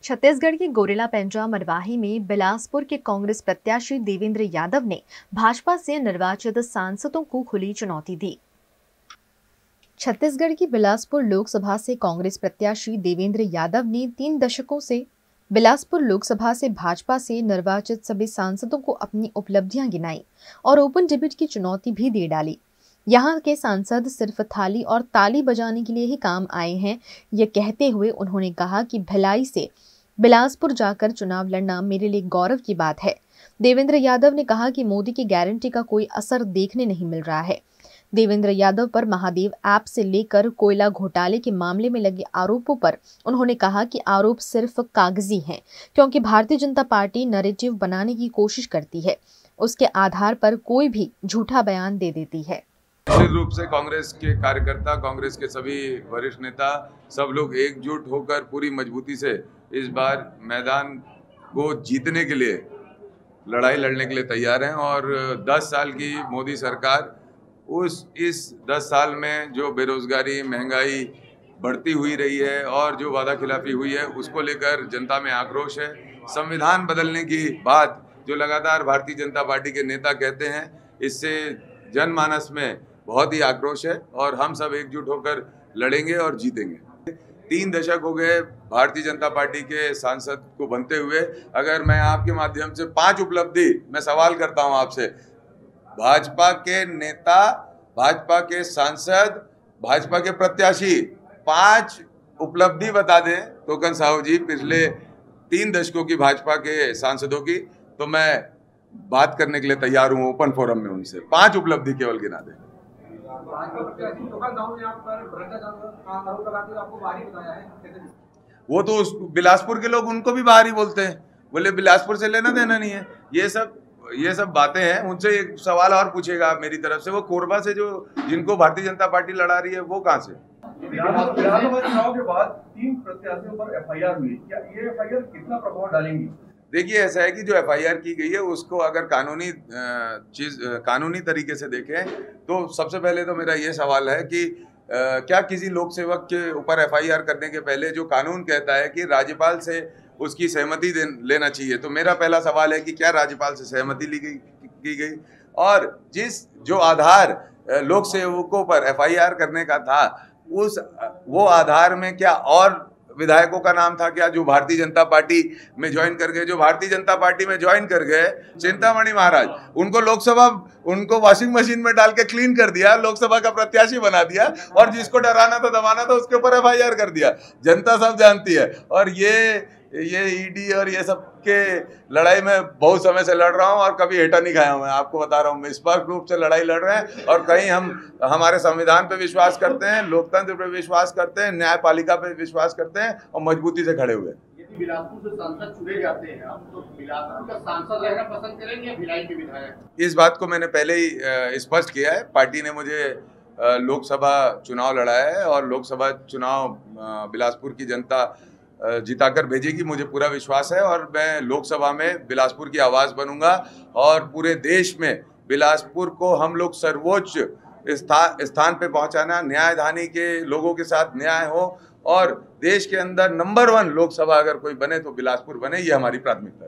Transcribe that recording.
छत्तीसगढ़ के गोरेला पेंड्रा मरवाही में बिलासपुर के कांग्रेस प्रत्याशी देवेंद्र यादव ने भाजपा से निर्वाचित सांसदों को खुली चुनौती दी। छत्तीसगढ़ की बिलासपुर लोकसभा से कांग्रेस प्रत्याशी देवेंद्र यादव ने 3 दशकों से बिलासपुर लोकसभा से भाजपा से निर्वाचित सभी सांसदों को अपनी उपलब्धियां गिनाई और ओपन डिबेट की चुनौती भी दे डाली। यहाँ के सांसद सिर्फ थाली और ताली बजाने के लिए ही काम आए हैं, ये कहते हुए उन्होंने कहा कि भिलाई से बिलासपुर जाकर चुनाव लड़ना मेरे लिए गौरव की बात है। देवेंद्र यादव ने कहा कि मोदी की गारंटी का कोई असर देखने नहीं मिल रहा है। देवेंद्र यादव पर महादेव ऐप से लेकर कोयला घोटाले के मामले में लगे आरोपों पर उन्होंने कहा कि आरोप सिर्फ कागजी हैं, क्योंकि भारतीय जनता पार्टी नैरेटिव बनाने की कोशिश करती है, उसके आधार पर कोई भी झूठा बयान दे देती है। निश्चित रूप से कांग्रेस के कार्यकर्ता, कांग्रेस के सभी वरिष्ठ नेता, सब लोग एकजुट होकर पूरी मजबूती से इस बार मैदान को जीतने के लिए, लड़ाई लड़ने के लिए तैयार हैं। और 10 साल की मोदी सरकार इस 10 साल में जो बेरोजगारी, महंगाई बढ़ती हुई रही है और जो वादा खिलाफी हुई है, उसको लेकर जनता में आक्रोश है। संविधान बदलने की बात जो लगातार भारतीय जनता पार्टी के नेता कहते हैं, इससे जनमानस में बहुत ही आक्रोश है और हम सब एकजुट होकर लड़ेंगे और जीतेंगे। 3 दशक हो गए भारतीय जनता पार्टी के सांसद को बनते हुए। अगर मैं आपके माध्यम से 5 उपलब्धि, मैं सवाल करता हूं आपसे, भाजपा के नेता, भाजपा के सांसद, भाजपा के प्रत्याशी 5 उपलब्धि बता दें टोकन साहू जी पिछले 3 दशकों की भाजपा के सांसदों की, तो मैं बात करने के लिए तैयार हूं ओपन फोरम में उनसे। 5 उपलब्धि केवल गिना दें। वो तो बिलासपुर के लोग उनको भी बाहर ही बोलते हैं, बोले बिलासपुर से लेना देना नहीं है। ये सब बातें हैं। उनसे एक सवाल और पूछेगा आप मेरी तरफ से, वो कोरबा से जो जिनको भारतीय जनता पार्टी लड़ा रही है, वो कहाँ से? विधानसभा चुनाव के बाद 3 प्रत्याशियों पर एफआईआर हुई, क्या ये एफआईआर कितना प्रभाव डालेंगी? देखिए, ऐसा है कि जो एफआईआर की गई है उसको अगर कानूनी तरीके से देखें तो सबसे पहले तो मेरा ये सवाल है कि क्या किसी लोक सेवक के ऊपर एफआईआर करने के पहले जो कानून कहता है कि राज्यपाल से उसकी सहमति लेना चाहिए, तो मेरा पहला सवाल है कि क्या राज्यपाल से सहमति की गई? और जो आधार लोक सेवकों पर एफआईआर करने का था, वो आधार में क्या और विधायकों का नाम था क्या जो भारतीय जनता पार्टी में ज्वाइन कर गए? जो भारतीय जनता पार्टी में ज्वाइन कर गए, चिंतामणि महाराज, उनको वॉशिंग मशीन में डाल के क्लीन कर दिया, लोकसभा का प्रत्याशी बना दिया, और जिसको डराना था, दबाना था, उसके ऊपर एफआईआर कर दिया। जनता सब जानती है। और ये ईडी और ये सब के लड़ाई में बहुत समय से लड़ रहा हूं और कभी हेटा नहीं खाया हूं। मैं आपको बता रहा हूं, मैं स्पष्ट रूप से लड़ाई लड़ रहे हैं और कहीं हम हमारे संविधान पे विश्वास करते हैं, लोकतंत्र पे विश्वास करते हैं, न्यायपालिका पे विश्वास करते हैं और मजबूती से खड़े हुए। यदि बिलासपुर से सांसद चुने जाते हैं, आप तो बिलासपुर का सांसद रहना पसंद करेंगे या भिलाई के विधायक? इस बात को मैंने पहले ही स्पष्ट किया है। पार्टी ने मुझे लोकसभा चुनाव लड़ाया है और लोकसभा चुनाव बिलासपुर की जनता जिताकर भेजेगी, मुझे पूरा विश्वास है। और मैं लोकसभा में बिलासपुर की आवाज़ बनूंगा और पूरे देश में बिलासपुर को हम लोग सर्वोच्च स्थान पे पहुंचाना, न्यायधानी के लोगों के साथ न्याय हो और देश के अंदर नंबर 1 लोकसभा अगर कोई बने तो बिलासपुर बने, ये हमारी प्राथमिकता है।